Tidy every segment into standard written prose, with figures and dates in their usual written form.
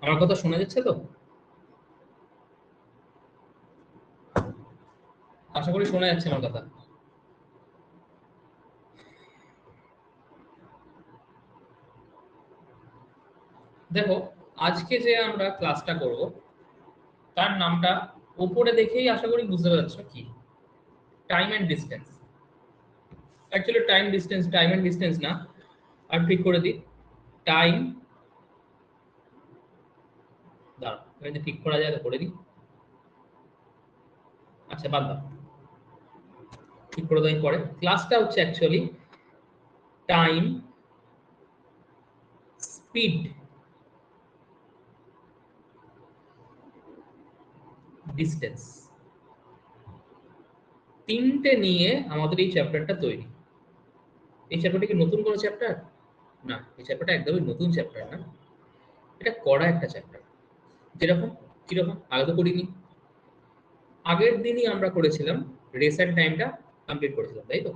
আমার কথা শোনা যাচ্ছে তো? আশা করি শোনা যাচ্ছে আমার কথা। দেখো, আজকে যে আমরা ক্লাসটা করব তার নামটা উপরে দেখেই আশা করি বুঝতে পারছো কি, time and distance. Actually time and distance না, আর ঠিক করে দিই টাইম, দাঁড়া যদি ঠিক করা যায় তো করে দিই। আচ্ছা বাদ দাও, ঠিক করে দেওয়ার পরে ক্লাসটা হচ্ছে অ্যাকচুয়ালি টাইম, স্পিড, ডিস্টেন্স, তিনটে নিয়ে আমাদের এই চ্যাপ্টারটা তৈরি। এই চ্যাপ্টারটা কি নতুন কোনো চ্যাপ্টার? না, এই চ্যাপ্টারটা একদমই নতুন চ্যাপ্টার না, এটা করা একটা চ্যাপ্টার। যেরকম কিরকম আগে তো করিনি, আগের দিনই আমরা করেছিলাম রেস অ্যান্ড টাইমটা কমপ্লিট করেছিলাম, তাই তো?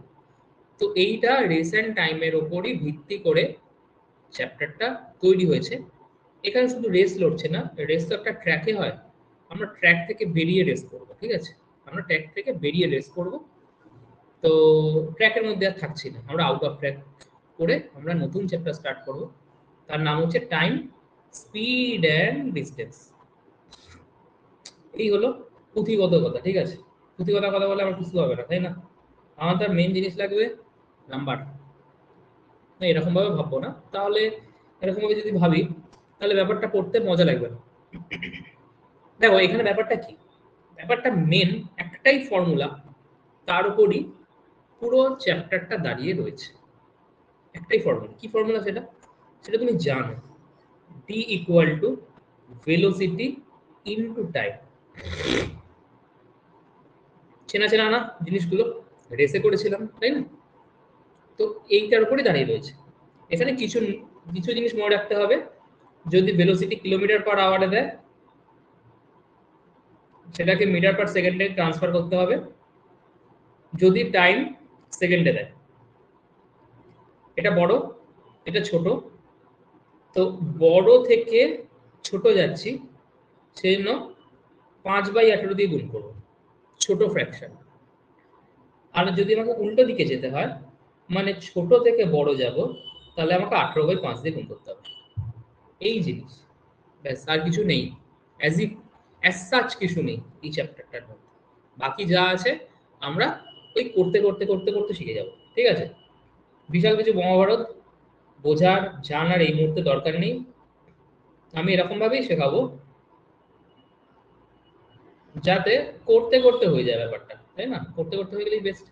তো এইটা রেস অ্যান্ড টাইমের ওপরই ভিত্তি করে চ্যাপ্টারটা তৈরি হয়েছে। এখানে শুধু রেস লড়ছে না, রেস তো একটা ট্র্যাকে হয়, আমরা ট্র্যাক থেকে বেরিয়ে রেস করব, ঠিক আছে? আমরা ট্র্যাক থেকে বেরিয়ে রেস করব। তো ট্র্যাকের মধ্যে আর থাকছি না, আমরা আউট অফ ট্র্যাক করে আমরা নতুন চ্যাপ্টার স্টার্ট করব। তার নাম হচ্ছে টাইম, স্পিড অ্যান্ড ডিস্টেন্স। এই হলো পুঁথিগত কথা, ঠিক আছে? পুঁথিগত কথা বলে আমার কিছু হবে না, তাই না? আমার তার মেন জিনিস লাগবে নাম্বার। না এরকম ভাবে ভাববো না, তাহলে এরকম ভাবে যদি ভাবি তাহলে ব্যাপারটা পড়তে মজা লাগবে না। দেখো এখানে ব্যাপারটা কি, ব্যাপারটা মেন একটাই ফর্মুলা, তার উপরই পুরো চ্যাপ্টারটা দাঁড়িয়ে রয়েছে। একটাই ফর্মুলা, কি ফর্মুলা সেটা? সেটা তুমি জানো, D equal two velocity into time. চেনা চেনা না জিনিসগুলো, রেসে করেছিলাম তাই না? তো এইটার উপরে দাঁড়িয়ে রয়েছে। এখানে কিছু কিছু জিনিস মনে রাখতে হবে। যদি ভেলোসিটি কিলোমিটার পার আওয়ারে দেয়, সেটাকে মিটার পার সেকেন্ডে ট্রান্সফার করতে হবে। যদি টাইম সেকেন্ডে দেয়, এটা বড় এটা ছোট, তো বড় থেকে ছোট যাচ্ছি, সেই জন্য 5/18 দিয়ে গুণ করবো, ছোট ফ্র্যাকশন। আর যদি আমাকে উল্টো দিকে যেতে হয়, মানে ছোট থেকে বড় যাব, তাহলে আমাকে 18/5 দিয়ে গুণ করতে হবে। এই জিনিস, ব্যাস আর কিছু নেই। অ্যাজ সাচ কিছু নেই এই চ্যাপ্টারটার মধ্যে। বাকি যা আছে আমরা ওই করতে করতে করতে করতে শিখে যাব, ঠিক আছে? বিশাল কিছু মহাভারত বোঝার জানার এই মুহূর্তে দরকার নেই। আমি এরকম ভাবেই শেখাবো যাতে করতে করতে হয়ে যায় ব্যাপারটা, তাই না? করতে করতে হয়ে গেলেই বেস্ট।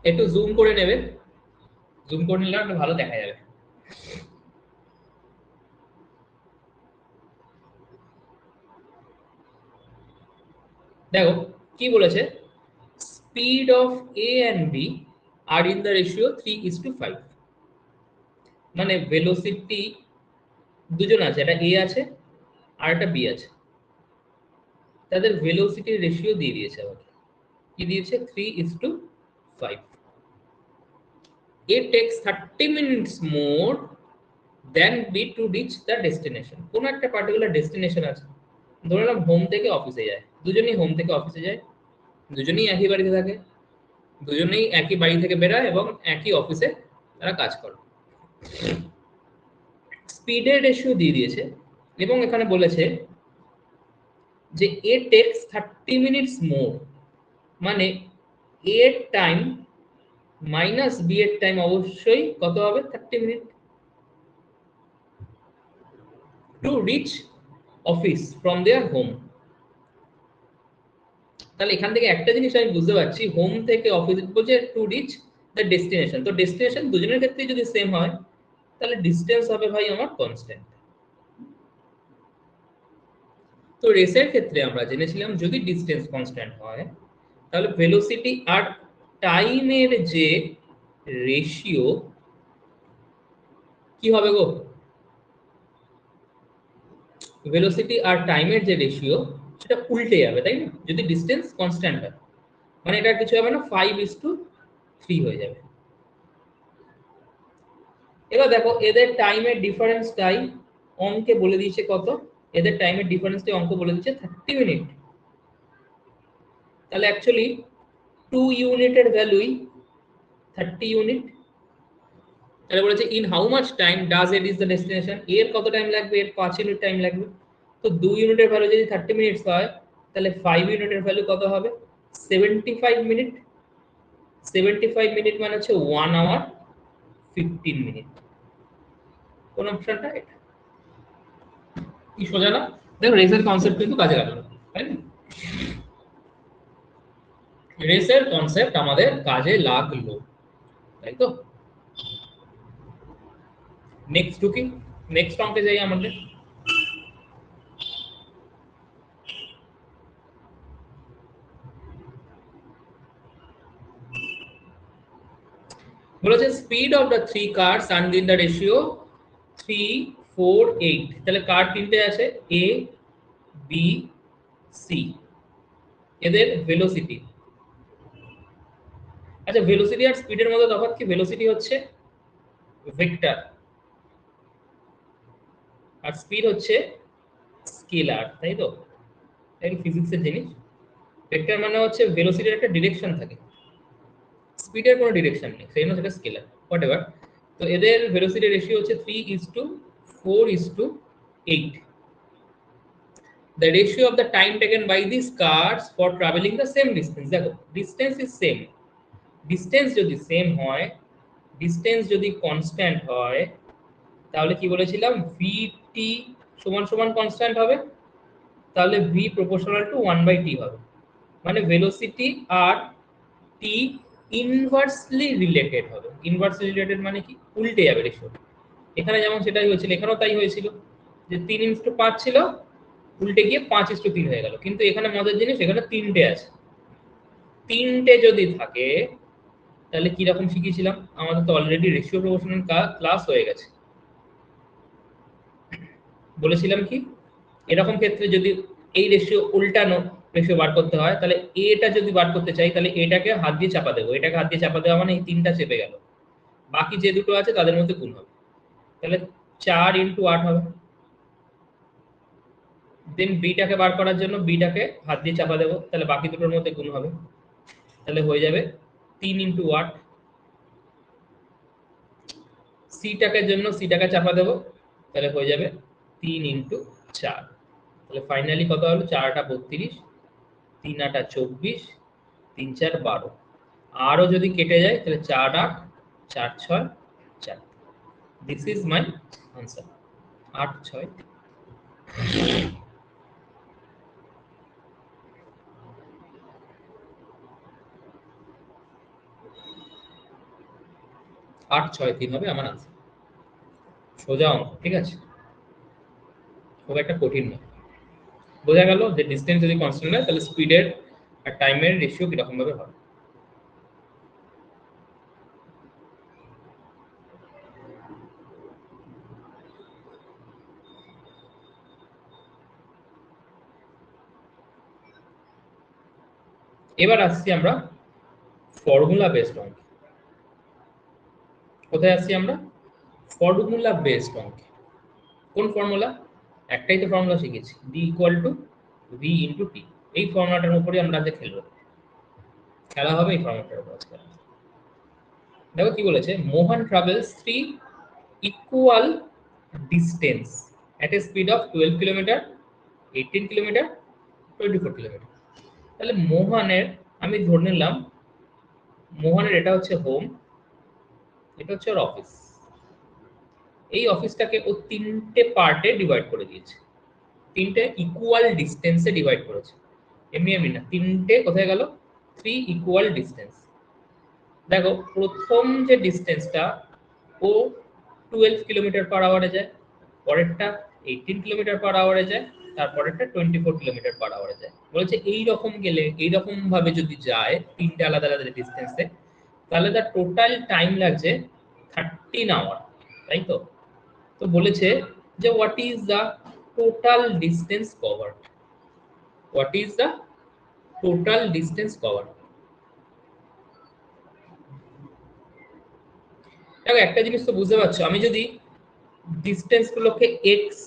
একটু জুম করে নেবে, জুম করে নিলে একটু ভালো দেখা যাবে। দেখো কি বলেছে, speed of A and B are in the ratio 3:5। মানে ভেলোসিটি দুজন আছে, একটা এ আছে আর একটা বি আছে, তাদের ভেলোসিটির রেশিও দিয়ে দিয়েছে আমাকে, কি দিয়েছে? 3:5। It takes 30 minutes more then be to reach the destination. কোনো একটা পার্টিকুলার ডেস্টিনেশন আছে, ধরে নাও হোম থেকে অফিসে যায়, দুজনেই হোম থেকে অফিসে যায়, দুজনেই একই বাড়িতে থাকে, দুজনেই একই বাড়ি থেকে বেরোয় এবং একই অফিসে তারা কাজ করে। স্পিডের রেশিও দিয়ে দিয়েছে এবং এখানে বলেছে যে এ টেক্স 30 মিনিটস মোর, মানে এ এর টাইম মাইনাস বি এর টাইম অবশ্যই কত হবে? 30 minute to reach office from their home. তাহলে এখান থেকে একটা জিনিস আমি বুঝতে পারছি, হোম থেকে অফিস বলছে টু রিচ দ্য ডেস্টিনেশন। তো ডেস্টিনেশন দুজনের ক্ষেত্রে যদি সেম হয়, তাহলে ডিস্টেন্স হবে ভাই আমার কনস্ট্যান্ট। তো রেসের ক্ষেত্রে আমরা জেনেছিলাম যদি ডিস্টেন্স কনস্ট্যান্ট হয়, তাহলে ভেলোসিটি আর টাইমের যে রেশিও কি হবে গো? ভেলোসিটি আর টাইমের যে রেশিও সেটা উল্টে যাবে, তাই না? যদি ডিস্টেন্স কনস্ট্যান্ট হয়, মানে এটা কিছু হবে না, 5:3 হয়ে যাবে। এবার দেখো এদের টাইমের ডিফারেন্সটাই অঙ্কে বলে দিয়েছে কত, এদের টাইমের ডিফারেন্সটাই অঙ্ক বলে দিয়েছে 30 মিনিট। তাহলে অ্যাকচুয়ালি 2 ইউনিটের ভ্যালুই 30 ইউনিট। তাহলে বলেছে in how much time does it is the destination, এর কত টাইম লাগবে, এর 5 ইউনিট টাইম লাগবে। তো 2 ইউনিটের ভ্যালু যদি 30 মিনিটস হয় তাহলে 5 ইউনিটের ভ্যালু কত হবে, 75 মিনিট। 75 মিনিট মানে হচ্ছে 1 আওয়ার 15 মিনিট। কোন অপশনটা এটা? কি সোজা না? দেখো রেসের কনসেপ্ট কিন্তু কাজে লাগলো, তাই না? রেসের কনসেপ্ট আমাদের কাজে লাগলো, তাই তো। নেক্সট ঢুকি, নেক্সট অঙ্কে যাই আমাদের। বলেছে speed of the 3 cars and in the ratio 3 4 8। তাহলে কার তিনটে আছে, এ বি সি, এদের ভেলোসিটি। আচ্ছা ভেলোসিটি আর স্পিডের মধ্যে তফাৎ কি? ভেলোসিটি হচ্ছে ভেক্টর আর স্পিড হচ্ছে স্কেলার, তাই তো। এই ফিজিক্সের জিনিস। ভেক্টর মানে হচ্ছে ভেলোসিটির একটা ডিরেকশন থাকে, স্পিডের কোনো ডিরেকশন নেই, সেই জন্য সেটা স্কেলার, হোয়াটএভার। তো এদের ভেলোসিটি রেশিও হচ্ছে 3:4:8। The ratio of the time taken by these cars for traveling the same distance, দেখো distance is same, distance যদি সেম হয়, distance যদি কনস্ট্যান্ট হয়, তাহলে কি বলেছিলাম vt সমান সমান কনস্ট্যান্ট হবে, তাহলে v প্রপোর্শনাল টু 1/t হবে। মানে ভেলোসিটি আর t ইনভার্সলি রিলেটেড হবে। ইনভার্সলি রিলেটেড মানে কি, উল্টে যাবে রেশিও। এখানে যেমন সেটাই হয়েছিল, এখানেও তাই হয়েছিল যে 3:5 ছিল, উল্টে গিয়ে 5:3 হয়ে গেল। কিন্তু এখানে মজার জিনিস, এখানে তিনটে আছে। তিনটে যদি থাকে তাহলে কি রকম শিখিয়েছিলাম, আমাদের তো অলরেডি রেশিও প্রপোর্শনাল ক্লাস হয়ে গেছে। বলেছিলাম কি, এরকম ক্ষেত্রে যদি এই রেশিও উল্টানো রেশিও বার করতে হয়, তাহলে এটা যদি বার করতে চাই তাহলে এটাকে হাত দিয়ে চাপা দেবো, এটাকে হাত দিয়ে চাপা দেওয়া মানে এই তিনটা চেপে গেল, বাকি যে দুটো আছে তাদের মধ্যে গুণ হবে, তাহলে 4:8 হবে। দেন বিটাকে বার করার জন্য বিটাকে হাত দিয়ে চাপা দেবো, তাহলে বাকি দুটোর মধ্যে গুণ হবে, তাহলে হয়ে যাবে 3:8। সিটাকের জন্য সিটাকে চাপা দেবো, তাহলে হয়ে যাবে 3:4। তাহলে ফাইনালি কত হলো, 4:32, 3:24, 3:4 আরো যদি কেটে যায় তাহলে 4:8, 4:6, 4। This is my answer, 8:6। 8:6:3 হবে আমার আনসার। সোজা অঙ্ক, ঠিক আছে, খুব একটা কঠিন নয়। বোঝা গেল যে ডিসটেন্স যদি কনস্ট্যান্ট হয় তাহলে স্পিডের আর টাইমের রেশিও কিরকম ভাবে হয়। এবার আসছি আমরা ফর্মুলা বেসড অঙ্ক। কোথায় আসছি আমরা, ফর্মুলা বেসড অঙ্ক। কোন ফর্মুলা? একটাই তো ফর্মুলা শিখেছি, D equal to V into T. এই ফর্মুলাটার উপরে আমরা আজকে খেলবো, খেলা হবে এই ফর্মুলাটার উপর আজকে। দেখো কি বলেছে, Mohan travels 3 equal distance at a speed of 12 kilometre, 18 kilometre, 24 kilometre. তাহলে মোহনের, আমি ধরে নিলাম মোহনের এটা হচ্ছে হোম, এটা হচ্ছে ওর অফিস। এই অফিসটাকে ও তিনটে পার্টে ডিভাইড করে দিয়েছে, তিনটে ইকুয়াল ডিস্টেন্সে ডিভাইড করেছে। এমনি এমনি না, তিনটে কোথায় গেল, 3 ইকুয়াল ডিস্টেন্স। দেখো প্রথম যে ডিস্টেন্সটা ও 12 কিলোমিটার পার আওয়ারে যায়, পরেরটা 18 কিলোমিটার পার আওয়ারে যায়, তারপরেরটা 24 কিলোমিটার পার আওয়ারে যায়। বলেছে এই রকম গেলে, এই রকম ভাবে যদি যায় তিনটে আলাদা আলাদা ডিস্টেন্সে, তাহলে তার টোটাল টাইম লাগছে 13 আওয়ার, তাই তো। তো বলেছে যে what is the total distance covered, what is the total distance covered. দেখো একটা জিনিস তো বুঝতে পারছো, আমি যদি ডিস্টেন্স গুলোকে এক্স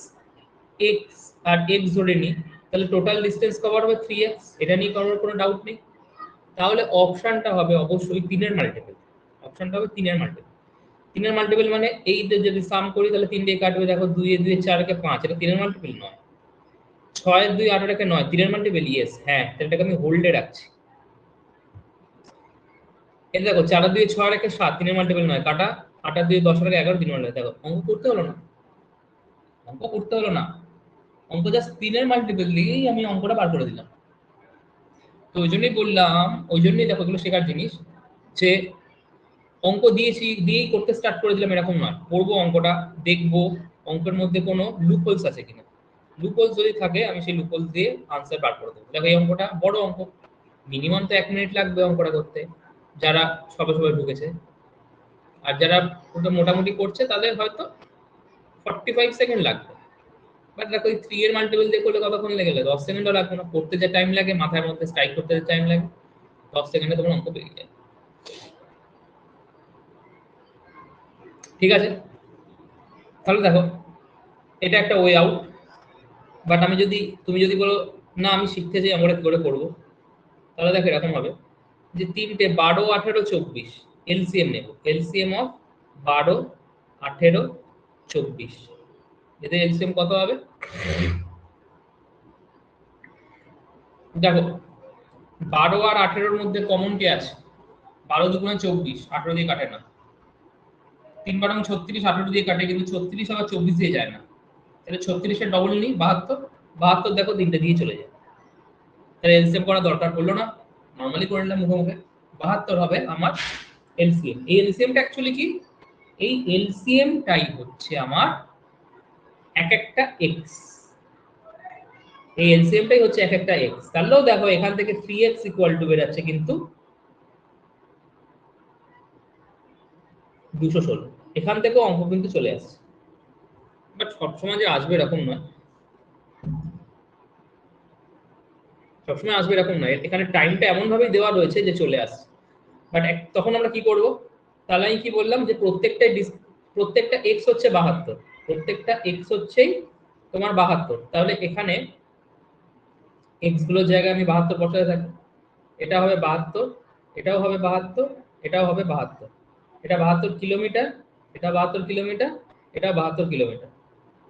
এক্স আর এক্স ধরে নিই, তাহলে টোটাল ডিস্টেন্স কভার হবে 3x, এটা নিয়ে করার কোনো ডাউট নেই। তাহলে অপশনটা হবে অবশ্যই 3 এর মাল্টিপল, অপশনটা হবে 3 এর মাল্টিপল। 3 এর মাল্টিপল মানে এই যদি সাম করি তাহলে 3 দিয়ে কাটবে, দেখো 2 এ 2 এ 4 কে 5, এটা 3 এর মাল্টিপল নয়। 6 এর 2 18 কে 9, 3 এর মাল্টিপল, ইয়েস, হ্যাঁ, এটাকে আমি হোল্ডে রাখছি। এই দেখো 4 আর 2 এ 6 রেখে 7, 3 এর মাল্টিপল নয়, কাটা। 8 আর 2 এ 10 রেখে 11, 3 এর মাল্টিপল। দেখো অঙ্ক করতে হলো না, অঙ্ক করতে হলো না, অঙ্ক জাস্ট 3 এর মাল্টিপল দিয়েই আমি অঙ্কটা বার করে দিলাম। তো ওই জন্যই বললাম, ওই জন্যই দেখো এগুলো শেখার জিনিস, যে অঙ্ক দিয়েছি দিয়েই করতে স্টার্ট করে দিলাম এরকম নয়। পড়বো অঙ্কটা, দেখবো অঙ্কের মধ্যে কোনো লুপহোলস আছে কিনা। লুপহোলস যদি থাকে আমি সেই লুপহোলস দিয়ে আনসার বার করে দেবো। দেখো এই অঙ্কটা বড় অঙ্ক, মিনিমাম তো 1 মিনিট লাগবে অঙ্কটা করতে, যারা সবে সবে ঢুকেছে। আর যারা ওটা মোটামুটি করছে তাদের হয়তো 45 সেকেন্ড লাগবে। বাট দেখো এই 3 এর মাল্টিপল দিয়ে করলে কতক্ষণ লেগে গেল? 10 সেকেন্ডও লাগবে না। করতে যে টাইম লাগে, মাথার মধ্যে স্ট্রাইক করতে যে টাইম লাগে, 10 সেকেন্ডে তোমার অঙ্ক পেয়ে যায়। ঠিক আছে, তাহলে দেখো এটা একটা ওয়ে আউট। বাট আমি যদি, তুমি যদি বলো না আমি শিখতে চাই আমরা কি করে করবো, তাহলে দেখো এরকম হবে যে 3টে 12, 18, 24 এলসিএম নেব। এলসিএম অফ 12, 18, 24, এদের এলসিএম কত হবে? দেখো 12 আর 18-র মধ্যে কমন কি আছে? 12 দুগুণে 24, 18 দিয়ে কাটে না। 3 12 36, 18 দিয়ে কাটে, কিন্তু 36 আবার 24 দিয়ে যায় না। তাহলে 36-এর ডবল নিই 72, 72 দেখো 3টে দিয়ে চলে যায়। তাহলে এলসিএম করা দরকার পড়লো না, নরমালি করে নিলাম মুখে মুখে। 72 হবে আমার এলসিএম। এই এলসিএমটা অ্যাকচুয়ালি কি? এই এলসিএমটাই হচ্ছে আমার এক একটা এক্স। এই এলসিএমটাই হচ্ছে এক একটা এক্স। তাহলেও দেখো এখান থেকে 3x = বের হচ্ছে কিন্তু 216। এখান থেকেও অঙ্ক কিন্তু চলে আসছে, বাট সবসময় যে আসবে এরকম নয়, সবসময় আসবে এরকম নয়। এখানে টাইমটা এমন ভাবেই দেওয়া রয়েছে যে চলে আসছে। বাট তখন আমরা কি করব? তাহলে আমি কি বললাম যে প্রত্যেকটা এক্স হচ্ছে 72, প্রত্যেকটা এক্স হচ্ছেই তোমার 72। তাহলে এখানে এক্স গুলোর জায়গায় আমি 72 বসাতে থাকি। এটা হবে 72, এটাও হবে 72, এটাও হবে 72। এটা 72 কিলোমিটার, এটা 72 কিলোমিটার, এটা 72 কিলোমিটার।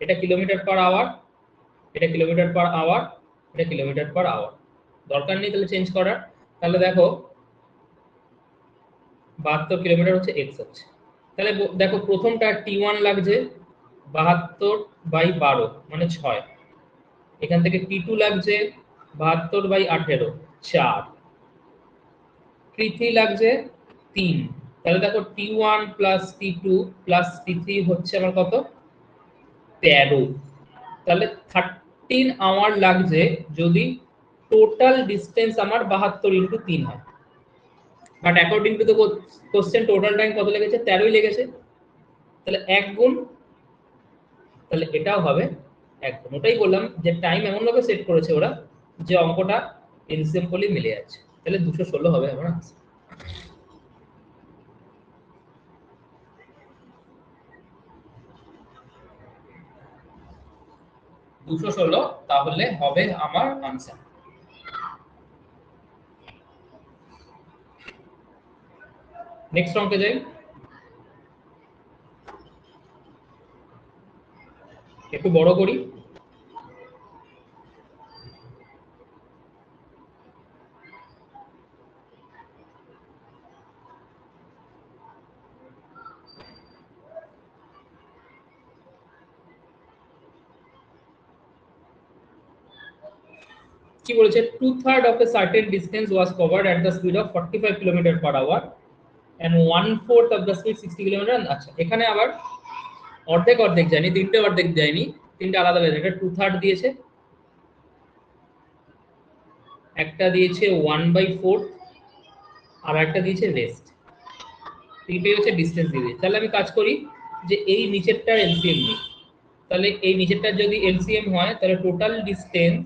এটা কিলোমিটার পার আওয়ার, এটা কিলোমিটার পার আওয়ার, এটা কিলোমিটার পার আওয়ার। দরকার নেই তাহলে চেঞ্জ করার। তাহলে দেখো 72 কিলোমিটার হচ্ছে এক্স হচ্ছে। তাহলে দেখো প্রথমটা T1 লাগছে 72/12 মানে 6। এখান থেকে T2 লাগছে 72/18 4। T3 লাগছে 3। তাহলে দেখো T1 plus T2 plus T3 হচ্ছে আমার কত? 13। তাহলে 13 আওয়ার লাগছে যদি টোটাল ডিস্টেন্স আমার 72 ইন্টু 3 হয়। But according to the question total time কত লেগেছে? 13ই লেগেছে। তাহলে 1 গুণ, তাহলে এটাও হবে 1 গুণ। ওটাই বললাম যে টাইম এমন ভাবে সেট করেছে ওরা যে অঙ্কটা এক্সাম্পলি মিলে যাচ্ছে। তাহলে 216 হবে আমার আনসার। 216 তাহলে হবে আমার আনসার। নেক্সট অঙ্কে যাই। একটু বড় করি। কি বলেছে? 2/3 of a certain distance was covered at the speed of 45 km/h and 1/4 of the speed 60 km। আচ্ছা, এখানে আবার অর্ধেক অর্ধেক যায়নি, 3টে অর্ধেক যায়নি, 3টে আলাদা আলাদা। এটা 2/3 দিয়েছে, একটা দিয়েছে 1/4, আর একটা দিয়েছে রেস্ট। 3টে হচ্ছে ডিসটেন্স দিয়ে দিয়েছে। তাহলে আমি কাজ করি যে এই নিচেরটার এলসিএম নিই। তাহলে এই নিচেরটার যদি এলসিএম হয় তাহলে টোটাল ডিসটেন্স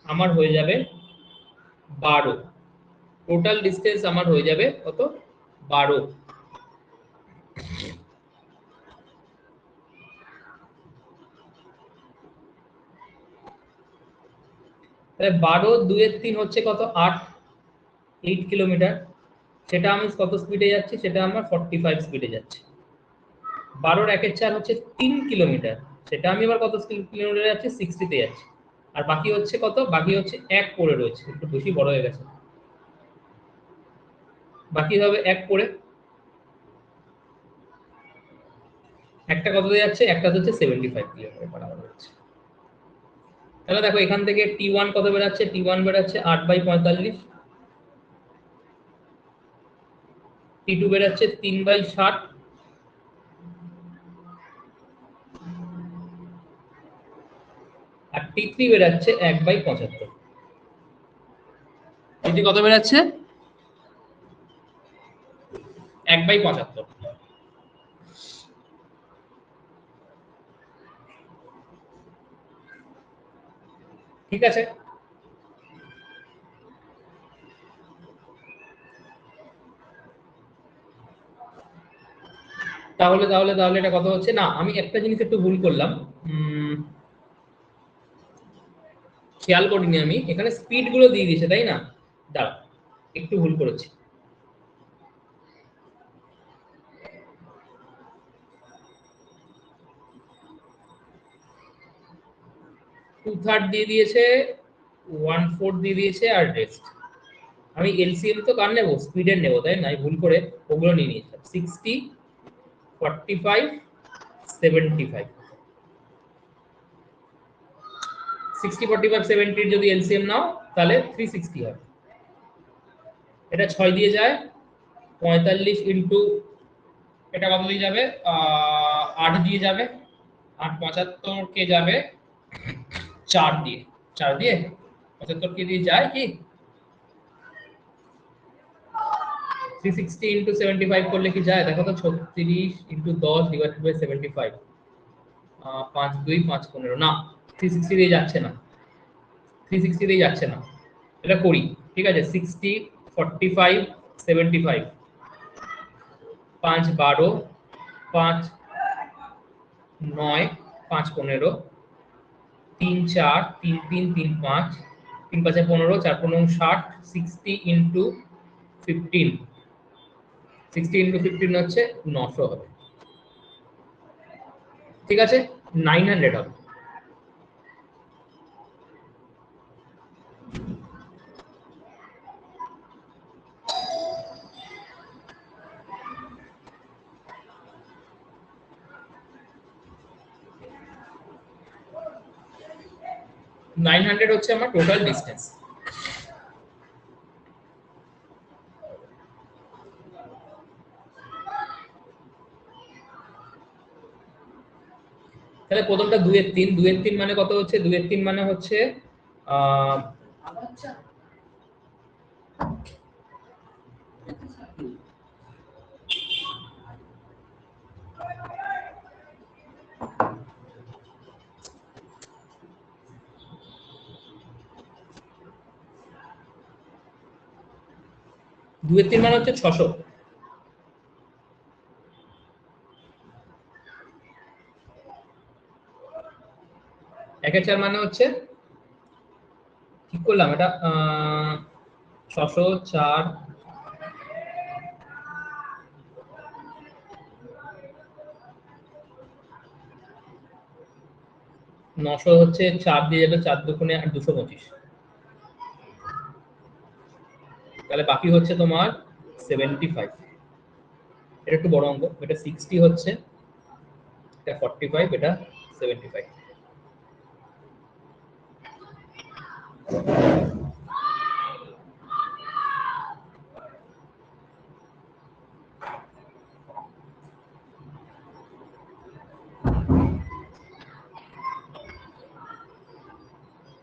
আমার হয়ে যাবে 12। টোটাল ডিসটেন্স আমার হয়ে যাবে কত? 12। তাহলে 12 2 এর 3 হচ্ছে কত 8 কিলোমিটার, সেটা আমি কত স্পিডে যাচ্ছি, সেটা আমার 45 স্পিডে যাচ্ছি। 12 1 এর 4 হচ্ছে 3 কিলোমিটার, সেটা আমি আবার কত কিলোমিটার যাচ্ছি 60 তে যাচ্ছি। আর বাকি হচ্ছে কত, বাকি হচ্ছে 1 পড়ে রয়েছে, একটু বেশি বড় হয়ে গেছে, বাকি হবে 1 পড়ে। একটা কততে যাচ্ছে, একটা হচ্ছে 75 কিলোমিটার পার আওয়ার হচ্ছে। তাহলে দেখো এখান থেকে T1 কত বেরাচ্ছে, T1 বেরাচ্ছে 8/45, T2 বেরাচ্ছে 3/60, আর T3 বেরাচ্ছে 1/75। T3 কত বেরাচ্ছে 1/75। ঠিক আছে, তাহলে তাহলে তাহলে এটা কত হচ্ছে, না আমি একটা জিনিস একটু ভুল করলাম, খেয়াল করিনি আমি, এখানে স্পিড গুলো দিয়ে দিয়েছে তাই না, দাঁড়া একটু ভুল করেছি। 2/3 দিয়ে দিয়েছে, 1/4 দিয়ে দিয়েছে আর রেস্ট। আমি এলসিএম তো কার নেবো, স্পিডের নেবো তাই না, আমি ভুল করে ওগুলো নিয়ে নিয়েছিলাম। 60 45 75, 60 45 70 যদি এলসিএম নাও তাহলে 360 হবে। এটা 6 দিয়ে যায়, 45 ইন্টু এটা কত দিয়ে যাবে, 8 দিয়ে যাবে, 8 75 কে যাবে 4 দিয়ে, 4 দিয়ে 75 কে দিয়ে যায় কি 360 ইন্টু 75 করলে কি যায় দেখো তো, 36 ইন্টু 10 ডিভাইডেড বাই 75, 5 2 5 15, না 360 দিয়ে যাচ্ছে না, 360 দিয়ে যাচ্ছে না, এটা করি ঠিক আছে। 60 45 75, 5 12, 5 9, 5 15, 3 4 3 3 3 5, 3 5 15, 4 15 60, 60 ইন্টু 15, 60 ইন্টু 15 হচ্ছে 900 হবে, ঠিক আছে 900 হবে। নাইন হান্ড্রেড হচ্ছে আমার টোটাল ডিস্টেন্স। তাহলে প্রথমটা 2 এর 3, 2 এর 3 মানে কত হচ্ছে, 2 এর 3 মানে হচ্ছে আহ 2 এর 3 মানে হচ্ছে 600, একের 4 মানে হচ্ছে ঠিক করলাম এটা 600 4 900 হচ্ছে 4 দিয়ে যাবে, 4 দুগুণে 225, তাহলে বাকি হচ্ছে তোমার 75। এটা একটু বড় অঙ্ক, এটা 60 হচ্ছে, এটা 45, এটা 75।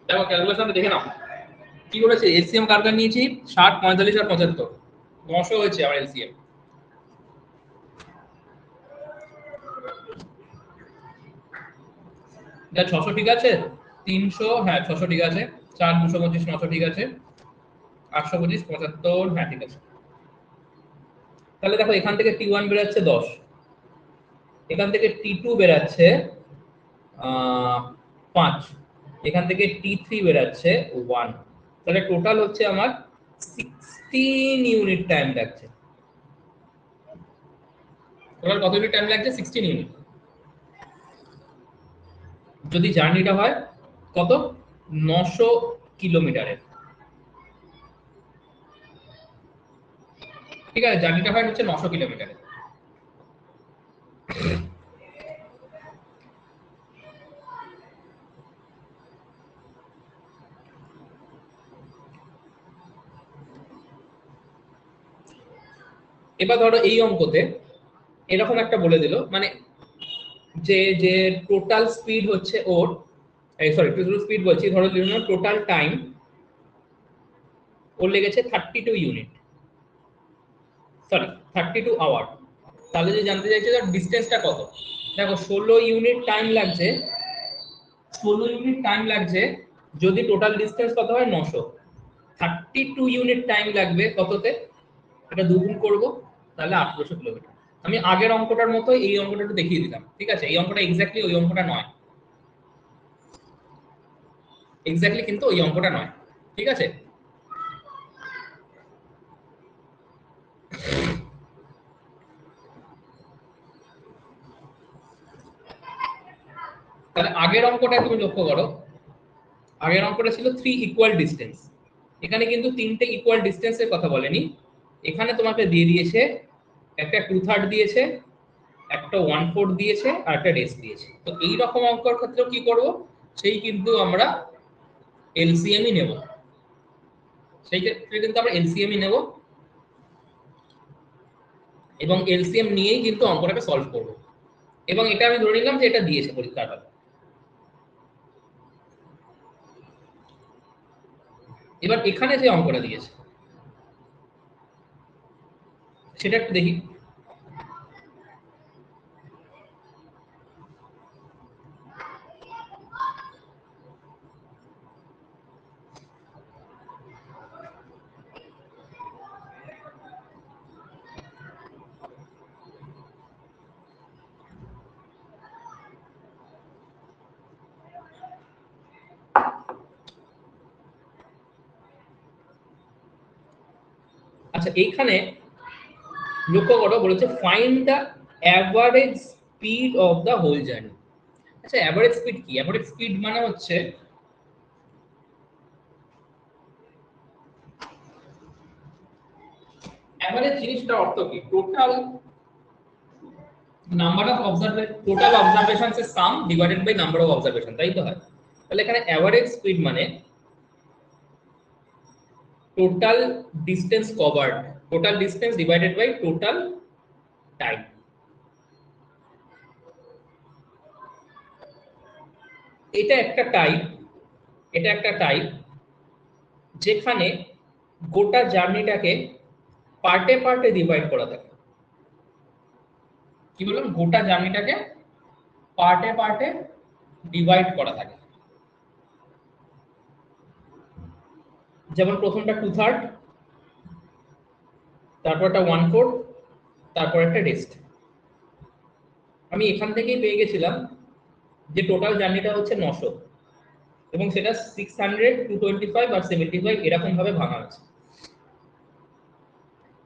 দেখো ক্যালকুলেশনটা দেখে নাও কি করেছে, এলসিএম কার কার নিয়েছি 60 45 আর 75, 900 হয়েছে আমার এলসিএম। এটা 600 ঠিক আছে, 300 হ্যাঁ 600 ঠিক আছে, 4 225 900 ঠিক আছে, 825 75 হ্যাঁ ঠিক আছে। তাহলে দেখো এখান থেকে T1 বেরাচ্ছে 10, এখান থেকে T2 বেরাচ্ছে 5, এখান থেকে T3 বেরাচ্ছে 1, তাহলে টোটাল হচ্ছে আমার 16 ইউনিট টাইম লাগছে। টোটাল কত ইউনিট টাইম লাগছে? 16 ইউনিট। যদি জার্নিটা হয় কত? 900 কিলোমিটারের। ঠিক আছে, জার্নিটা হয় হচ্ছে 900 কিলোমিটারের। এবার ধরো এই অঙ্কতে এরকম একটা বলে দিল, মানে যে যে টোটাল স্পিড হচ্ছে ওর, সরি টোটাল স্পিড বলছি, ধরো টোটাল টাইম ওর লেগেছে 32 ইউনিট, সরি 32 আওয়ার। তাহলে যে জানতে চাইছে যে ডিসটেন্সটা কত, দেখো 16 ইউনিট টাইম লাগছে, 16 ইউনিট টাইম লাগছে যদি টোটাল ডিসটেন্স কত হয় 900, 32 ইউনিট টাইম লাগবে কততে, এটা দুগুণ করব, তাহলে 800 কিলোমিটার। আমি আগের অঙ্কটার মতো এই অঙ্কটা একটু দেখিয়ে দিলাম, ঠিক আছে? এই অঙ্কটা এক্স্যাক্টলি ওই অঙ্কটা নয়, এক্স্যাক্টলি কিন্তু ওই অঙ্কটা নয়, ঠিক আছে? তাহলে আগের অঙ্কটা তুমি লক্ষ্য করো, আগের অঙ্কটা ছিল 3 ইকুয়াল ডিসটেন্স, এখানে কিন্তু তিনটে ইকুয়াল ডিসটেন্সের কথা বলেনি, এখানে তোমাকে দিয়ে দিয়েছে একটা 2/3 দিয়েছে, একটা 1/4 দিয়েছে, আর একটা রেস্ট দিয়েছে। তো এই রকম অঙ্কের ক্ষেত্রেও কি করব, সেই কিন্তু আমরা এলসিএমই নেব, সেই ক্ষেত্রে কিন্তু আমরা এলসিএমই নেব এবং এলসিএম নিয়েই কিন্তু অঙ্কটাকে সলভ করব। এবং এটা আমি ধরে নিলাম যে এটা দিয়েছে পরীক্ষার হলে। এবার এখানে যে অঙ্কটা দিয়েছে সেটা একটু দেখি। আচ্ছা, এইখানে লক্ষ্য করো, বলেছে find the average speed of the whole journey. আচ্ছা, অ্যাভারেজ স্পিড কি? অ্যাভারেজ স্পিড মানে হচ্ছে অ্যাভারেজ জিনিসটার অর্থ কি? Total number of total observations এর sum divided by number of observation, তাই তো হয়? তাহলে এখানে অ্যাভারেজ স্পিড মানে total distance covered, total distance divided by total time. এটা একটা টাইপ, এটা একটা টাইপ যেখানে গোটা জার্নিটাকে পার্টে পার্টে ডিভাইড করা থাকে। কি বললাম? গোটা জার্নিটাকে পার্টে পার্টে ডিভাইড করা থাকে। যেমন প্রথমটা 2/3, তারপর একটা 1/4, তারপর একটা রেস্ট। আমি এখান থেকেই পেয়ে গেছিলাম যে টোটাল জার্নিটা হচ্ছে 900 এবং সেটা 600, 225 আর 75 এরকম ভাবে ভাঙা আছে।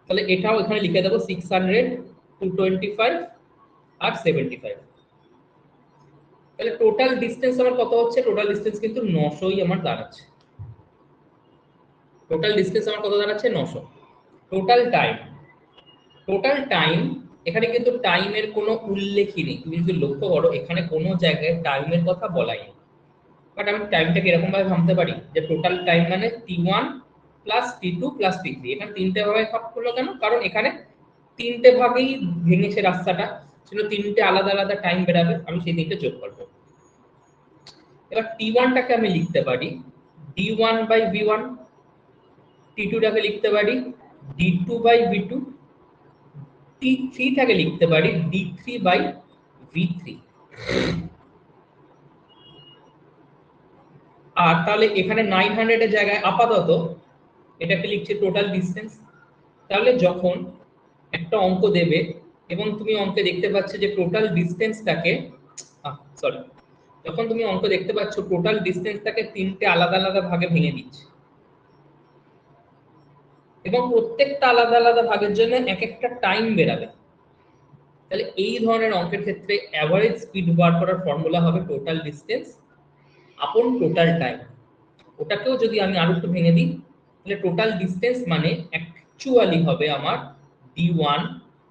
তাহলে এটাও এখানে লিখে দেবো 600, 225 আর 75। তাহলে টোটাল ডিসটেন্স আমার কত হচ্ছে? টোটাল ডিসটেন্স কিন্তু 900ই আমার দাঁড়াচ্ছে। টোটাল ডিসটেন্স আমার কত দাঁড়াচ্ছে? 900। টোটাল টাইম, টোটাল টাইম, এখানে কিন্তু টাইমের কোনো উল্লেখই নেই। তুমি যদি লক্ষ্য করো এখানে কোনো জায়গায় টাইমের কথা বলাই নেই। বাট আমি টাইমটাকে এরকম ভাবে ভাবতে পারি যে টোটাল টাইম মানে T1 plus T2 plus T3। এখানে তিনটে ভাবে ভাগ করলো কেন? কারণ এখানে তিনটে ভাগেই ভেঙেছে রাস্তাটা, ছিল তিনটে আলাদা আলাদা টাইম বেরাবে, আমি সেই তিনটে যোগ করবো। এবার T1 টাকে আমি লিখতে পারি D1 বাই V1, T2 টাকে লিখতে পারি D2 বাই V2, T3 টাকে লিখতে পারি D3 বাই V3। আর তাহলে এখানে 900 এর জায়গায় আপাতত এটাকে লিখছি টোটাল ডিসটেন্স। তাহলে যখন একটা অঙ্ক দেবে এবং তুমি অঙ্কে দেখতে পাচ্ছ যে টোটাল ডিসটেন্সটাকে, সরি, যখন তুমি অঙ্ক দেখতে পাচ্ছ টোটাল ডিসটেন্সটাকে তিনটে আলাদা আলাদা ভাগে ভেঙে দিচ্ছে এবং প্রত্যেকটা আলাদা আলাদা ভাগের জন্য এক একটা টাইম বেরাবে, তাহলে এই ধরনের অঙ্কের ক্ষেত্রে অ্যাভারেজ স্পিড বার করার ফর্মুলা হবে টোটাল ডিসটেন্স আপন টোটাল টাইম। ওটাকেও যদি আমি আরো একটু ভেঙে দিই তাহলে টোটাল ডিসটেন্স মানে অ্যাকচুয়ালি হবে আমার d1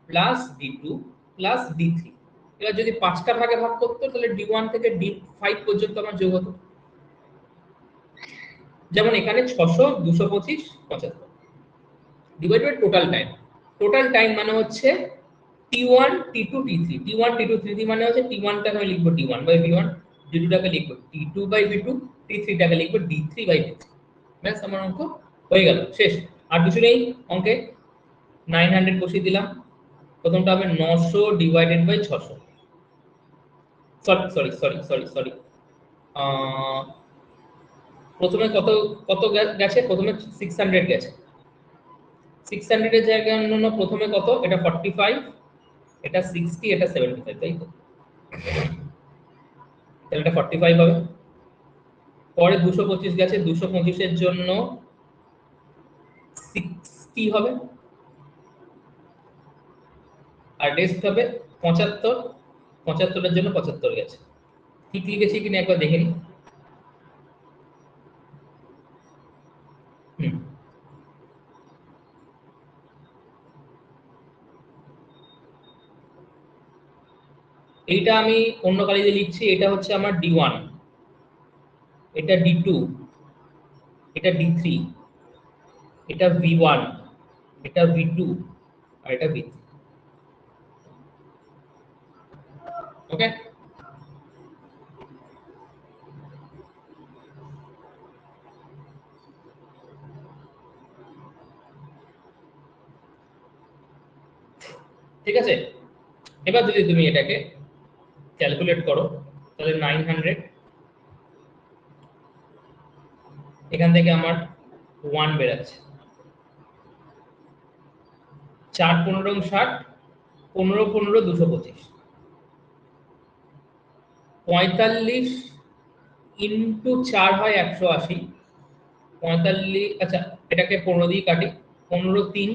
plus d2 plus d3। এবার যদি পাঁচটা ভাগে ভাগ করতে তাহলে d1 থেকে d5 পর্যন্ত আমার যোগ হতো। যেমন এখানে 600 225 75 divide by total time. Total time মানে হচ্ছে t1 t2 t3। t1 t2 t3 মানে হচ্ছে t1 টাকে আমি লিখবো d1 বাই v1, d2 টাকে লিখবো d2 বাই v2, t3 টাকে লিখবো d3 বাই v3। ব্যাস আমার অঙ্ক হয়ে গেল, শেষ। আর কিছু নেই অঙ্কে। 900 বসিয়ে দিলাম, প্রথমটা হবে 900 divided by 600। Sorry sorry sorry sorry sorry প্রথমে কত কত গেছে? প্রথমে 600 গেছে। 600 এর জায়গায় অন্য প্রথমে কত? এটা 45, এটা 60, এটা 75, তাই তো? তাহলে এটা 45 হবে। পরে 225 গেছে, 225 এর জন্য 60 হবে, আর রেস্ট হবে 75। 75 এর জন্য 75 গেছে। ঠিক লিখেছি কিনা একবার দেখে নিই। এইটা আমি অন্য কালিতে লিখছি, এটা হচ্ছে আমার d1, এটা d2, এটা d3, এটা v1, এটা v2, আর এটা v3। ওকে, ঠিক আছে। এবার যদি তুমি এটাকে ক্যালকুলেট করো তাহলে 900, এখান থেকে আমার 1 বেরাচ্ছে, 4 15 60, 15 15 225, 45 ইন্টু 4 হয় 180, 45, আচ্ছা এটাকে 15 দিয়ে কাটি, 15 3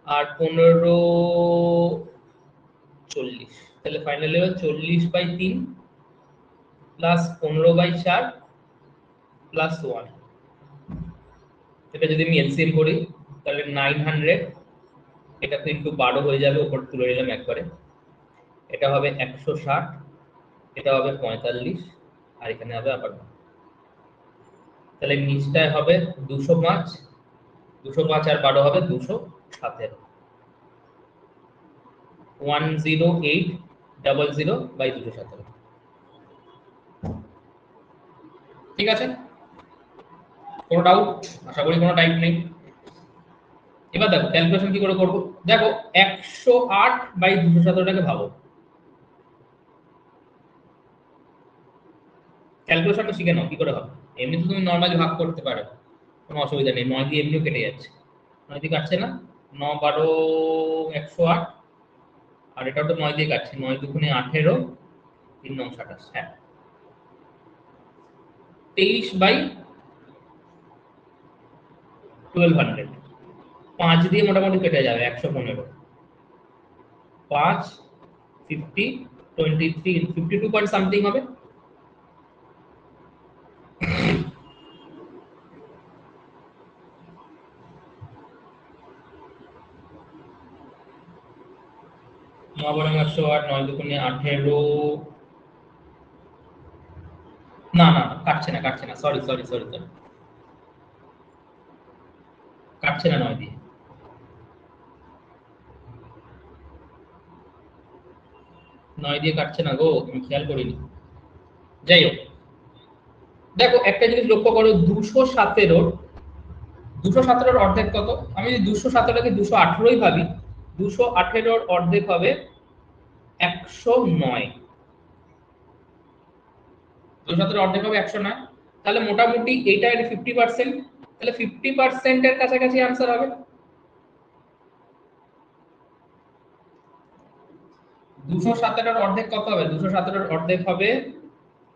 আর 15 40, তাহলে ফাইনালি হবে 40 বাই 3 প্লাস 15 বাই 4 প্লাস 1। এটা যদি আমি এলসিএম করি তাহলে 900, এটা তো ইন্টু 12 হয়ে যাবে, উপর তুলে নিলাম একবারে, এটা হবে 160, এটা হবে 45, আর এখানে হবে আবার, তাহলে নিচটায় হবে 205, 205 আর 12 হবে 217, 10800 বাই 217। ঠিক আছে, কোনো ডাউট? আশা করি কোনো টাইপ নেই। এবার দেখো ক্যালকুলেশন কি করে করব। দেখো 108 বাই 217টাকে ভাবো, ক্যালকুলেশনটা শিখে নাও কি করে হবে। এমনি তো তুমি নরমালি ভাগ করতে পারো, কোনো অসুবিধা নেই, 9 দিয়ে এমনিও কেটে যাচ্ছে, 9 দিয়ে কাটছে না, 9 12 108, আর এটা তো 9 দিয়ে কাটছে, 9 দুগুণে 18, 3 9 27, হ্যাঁ 23 বাই 1200, 5 দিয়ে মোটামুটি কেটে যাবে 115, 5 50 23 52 পয়েন্ট সামথিং হবে। বরং 108, 9 দুগুণে 18, না না কাটছে না, কাটছে না, সরি সরি সরি সরি, কাটছে না, 9 দিয়ে, 9 দিয়ে কাটছে না গো, আমি খেয়াল করিনি। যাই হোক, দেখো একটা জিনিস লক্ষ্য করো, 217 অর্ধেক কত? আমি যদি 217টাকে 218ই ভাবি, 218 অর্ধেক হবে 109, 217 অর্ধেক হবে 109, তাহলে মোটামুটি এইটা এর 50%, তাহলে 50% এর কাছাকাছি आंसर হবে। 217 অর্ধেক কত হবে? 217 অর্ধেক হবে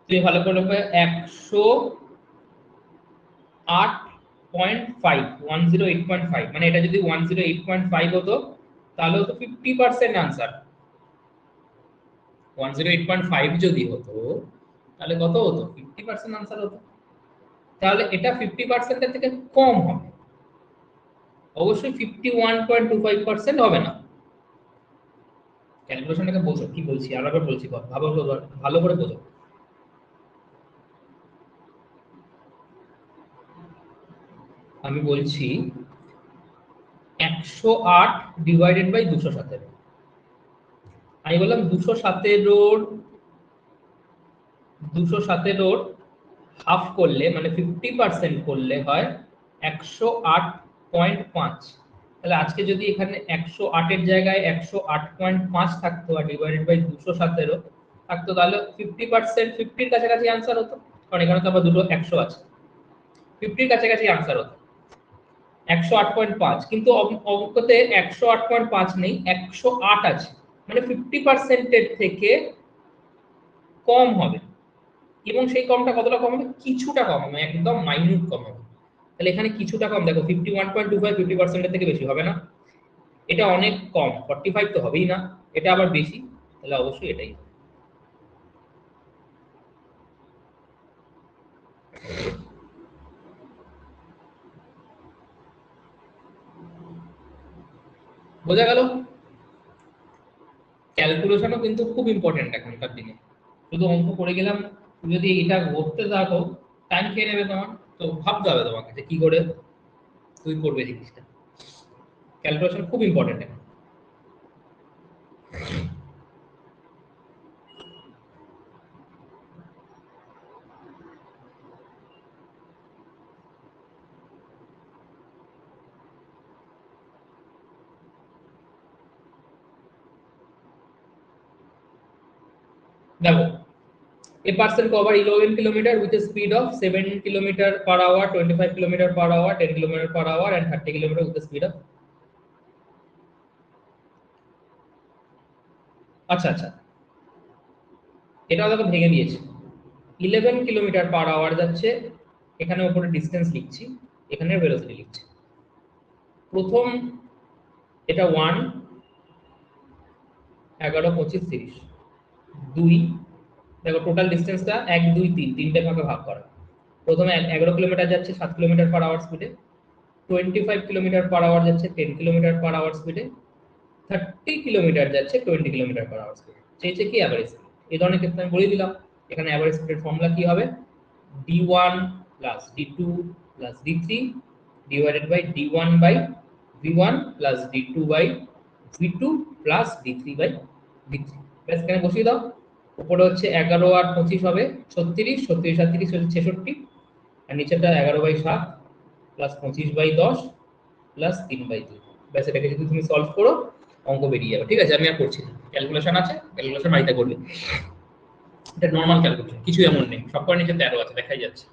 তুমি ভালো করে লিখবে 108.5 108.5 মানে এটা যদি 108.5 হতো তাহলে হতো 50% আনসার। 108.5 যদি হতো তাহলে কত হতো 50% আনসার হতো। তাহলে এটা 50% এর থেকে কম হবে, অবশ্যই 51.25% হবে না। ক্যালকুলেশনটাকে বোঝো কি বলছি, আরেকবার বলছি, ভালো করে বোঝো। আমি বলছি 108 ডিভাইডেড বাই 217। আমি বললাম 217 হাফ করলে মানে 50% করলে হয় 108.5। তাহলে আজকে যদি এখানে 108 এর জায়গায় 108.5 থাকতো আর ডিভাইডেড বাই 217 থাকতো তাহলে 50% 50 কাছাকাছি আনসার হতো, কারণ এখানে তো আবার দুটো 100 আছে, 50 কাছাকাছি আনসার হতো 108.5। কিন্তু অঙ্কতে 108.5 নেই, 108 আছে, মানে 50% এর থেকে কম হবে। এবং সেই কমটা কতটা কম হবে, কিছুটা কম হবে, একদম মাইনিউট কম হবে। তাহলে এখানে কিছুটা কম, দেখো 51.25 50% এর থেকে বেশি হবে না, এটা অনেক কম, 45 তো হবেই না, এটা আবার বেশি, তাহলে অবশ্যই এটাই। বোঝা গেল? ক্যালকুলেশনও কিন্তু খুব ইম্পর্টেন্ট এখনকার দিনে। শুধু অঙ্ক করে গেলাম, তুমি যদি এটা করতে থাকো টাইম খেয়ে নেবে তোমার, তো ভাবতে হবে তোমাকে যে কি করে তুই করবে জিনিসটা। ক্যালকুলেশন খুব ইম্পর্টেন্ট এখন। দেখো a person cover 11 kilometer with a speed of 7 kilometer per hour, 25 kilometer per hour, 10 kilometer per hour and 30 kilometer with the speed of, আচ্ছা আচ্ছা, এটাও দেখো ভেঙে দিয়েছে। 11 কিলোমিটার পার আওয়ার যাচ্ছে, এখানে উপরে ডিসটেন্স লিখছি, এখানে ভেলোসিটি লিখছি। প্রথম এটা 1 11 25 30 2, দেখো টোটাল ডিসটেন্সটা 1 2 3 তিনটে ভাগে ভাগ করা। প্রথমে 11 কিলোমিটার যাচ্ছে 7 কিলোমিটার পার আওয়ার স্পিডে, 25 কিলোমিটার পার আওয়ার যাচ্ছে 10 কিলোমিটার পার আওয়ার স্পিডে, 30 কিলোমিটার যাচ্ছে 20 কিলোমিটার পার আওয়ার স্পিডে। চেয়েছে কি অ্যাভারেজ স্পিড। এই ধরনের ক্ষেত্রে আমি বলে দিলাম এখানে অ্যাভারেজ স্পিডের ফর্মুলা কি হবে, d1 plus d2 plus d3 divided by d1 by v1 plus d2 by v2 plus d3 by v3। ব্যাস এখানে বসিয়ে দাও। উপরে হচ্ছে 11 আর 25 হবে 36, 36 আর 30 হচ্ছে 66, আর নিচেটা 11 by 7 plus 25 by 10 plus 3 by 2। ব্যাস এটাকে যদি তুমি সলভ করো অঙ্ক বেরিয়ে যাবে। ঠিক আছে, আমি আর করছি না, ক্যালকুলেশন আছে, ক্যালকুলেশন বাড়িতে করবে। এটা নর্মাল ক্যালকুলেশন, কিছু এমন নেই, সব করে নিচে 13 আছে দেখাই যাচ্ছে।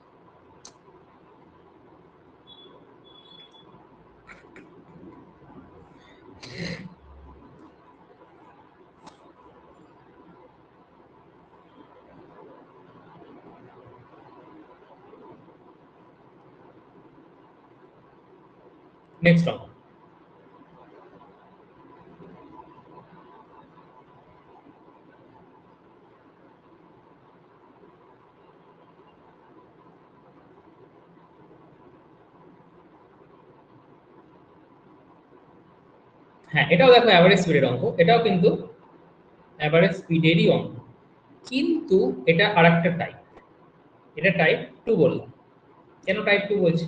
নেক্সট অঙ্ক, হ্যাঁ এটাও দেখো অ্যাভারেজ স্পিডের অঙ্ক, এটাও কিন্তু অ্যাভারেজ স্পিডেরই অঙ্ক, কিন্তু এটা আরেকটা টাইপ, এটা টাইপ 2 বললাম। কেন টাইপ 2 বলছি,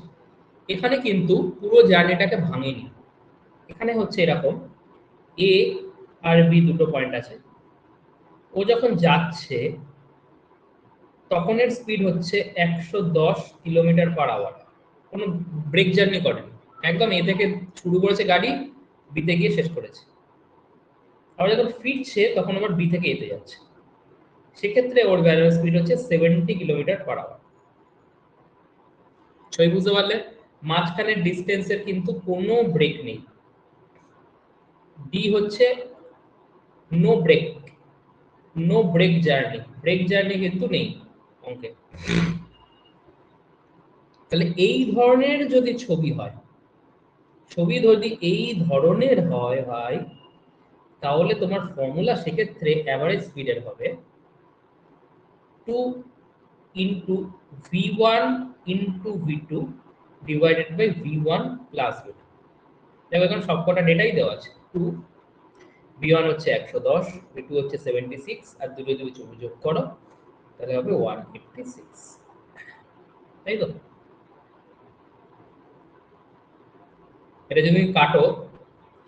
এখানে কিন্তু পুরো জার্নিটাকে ভাঙেনি। এখানে হচ্ছে এরকম এ আর বি দুটো পয়েন্ট আছে, ও যখন যাচ্ছে তখন এর স্পিড হচ্ছে 110 কিলোমিটার পার আওয়ার, কোনো ব্রেক জার্নি করেনি, একদম এ থেকে শুরু করেছে গাড়ি, বিতে গিয়ে শেষ করেছে। আবার যখন ফিরছে তখন আবার বি থেকে এতে যাচ্ছে, সেক্ষেত্রে ওর ভ্যালুর স্পিড হচ্ছে 70 কিলোমিটার পার আওয়ার। ছবি বুঝতে পারলে, মাঝখানের ডিস্টেন্সের কিন্তু কোনো ব্রেক নেই, ডি হচ্ছে no break, no break journey, break journey কিন্তু নেই অঙ্কে। তাহলে এই ধরনের যদি ছবি হয়, ছবি যদি এই ধরনের হয় ভাই, তাহলে তোমার ফর্মুলা সেক্ষেত্রে অ্যাভারেজ স্পিডের হবে 2 into v1 into v2 divided by v1 plus v2। দেখো এখন সবকটা ডেটাই দেওয়া আছে। 2 v1 হচ্ছে 110, v2 হচ্ছে 76, আর দুটো যদি যোগ করো তাহলে হবে 156, তাই তো? এটা যদি কাটো,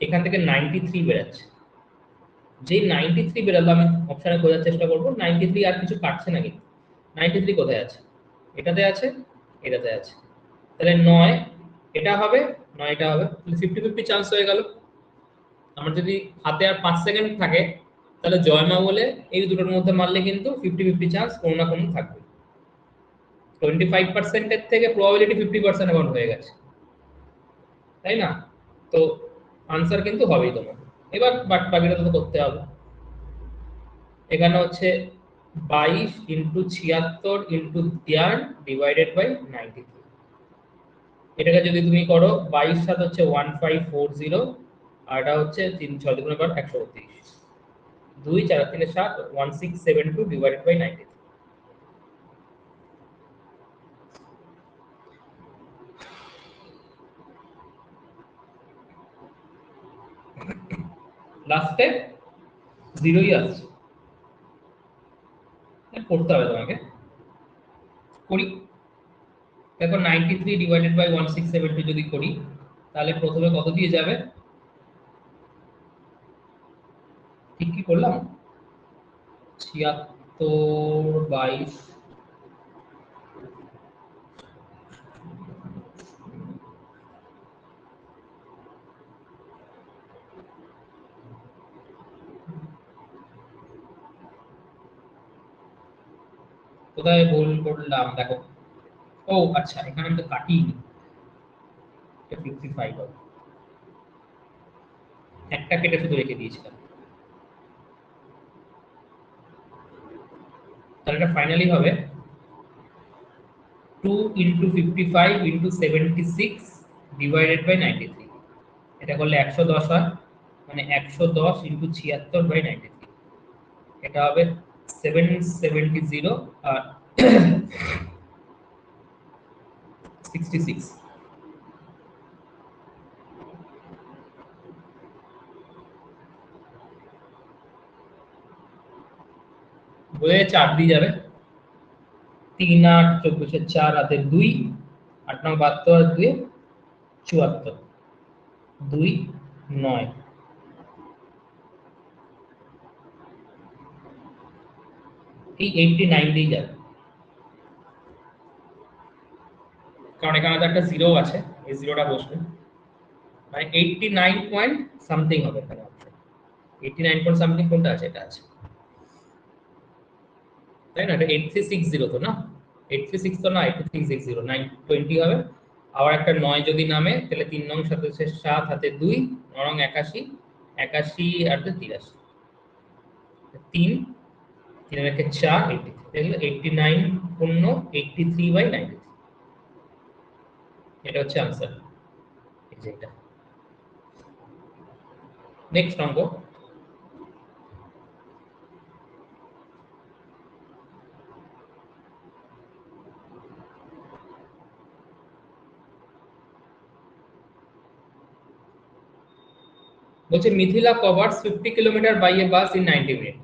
এখান থেকে 93 বেরাচ্ছে। যে 93 বেরালো, আমি অপশনে খোঁজার চেষ্টা করব 93 আর কিছু কাটছে না কিন্তু। 93 কোথায় আছে? এটাতে আছে, এটাতে আছে। তাহলে 9 এটা হবে, 9 এটা হবে, 50-50 চান্স হয়ে গেল। আমার যদি হাতে আর 5 সেকেন্ড থাকে, তাহলে জয়মা বলে এই দুটোর মধ্যে মারলে কিন্তু 50-50 চান্স কোনো না কোনো থাকবে। 25% এর থেকে প্রবাবিলিটি 50% অ্যামাউন্ট হয়ে গেছে, তাই না? তো আনসার কিন্তু হবেই তোমার। এবার বাকিটা তো করতে হবে। এখানে হচ্ছে 22 ইন্টু 76 ইন্টু 3 ডিভাইডেড বাই 93। এটাকে যদি তুমি করো 22 সাত হচ্ছে 1540, আর এটা হচ্ছে 3 6 দুগুণ 132, 2 4 3 7 1672 ডিভাইডেড বাই 93। লাস্টে জিরোই আসছে, করতে হবে তোমাকে। করি, দেখো 93 ডিভাইডেড বাই 1670 যদি করি, তাহলে প্রথমে কত দিয়ে যাবে? ঠিক কি করলাম? 76 22, কোথায় ভুল করলাম দেখো। ও আচ্ছা, এখানে আমি তো কাটিনি, এটা 55 হবে, একটা কেটে শুধু রেখে দিয়েছিলাম। তাহলে এটা ফাইনালি হবে 2 ইন্টু 55 ইন্টু 76 ডিভাইডেড বাই 93। এটা করলে 110 হয়, মানে 110 ইন্টু 76 বাই 93। এটা হবে 770 আর 66। বোঝা 4 দিয়ে যাবে, 3 8 14 4 হাতে 2, 8 9 72 আর 2 74, 2 9, এই 89 দিয়ে যাবে, কারণ এখানে তো একটা জিরো আছে, এই জিরোটা বসবে, মানে 89 পয়েন্ট সামথিং হবে এখানে। 89 পয়েন্ট সামথিং কোনটা আছে? এটা আছে, তাই না? এটা 8360 তো না, 86 তো না, 8360, 920 হবে। আবার একটা 9 যদি নামে, তাহলে 3 নং 7 7 হাতে 2, 9 নং 81, 81 আর 83, 3 3 রেখে 4 83, দেখলে 89 পূর্ণ 83 বাই 93। এটা হচ্ছে आंसर, এই যে এটা। নেক্সট অঙ্ক, বলছে Mithila covers 50 kilometre by a bus in 90 minute.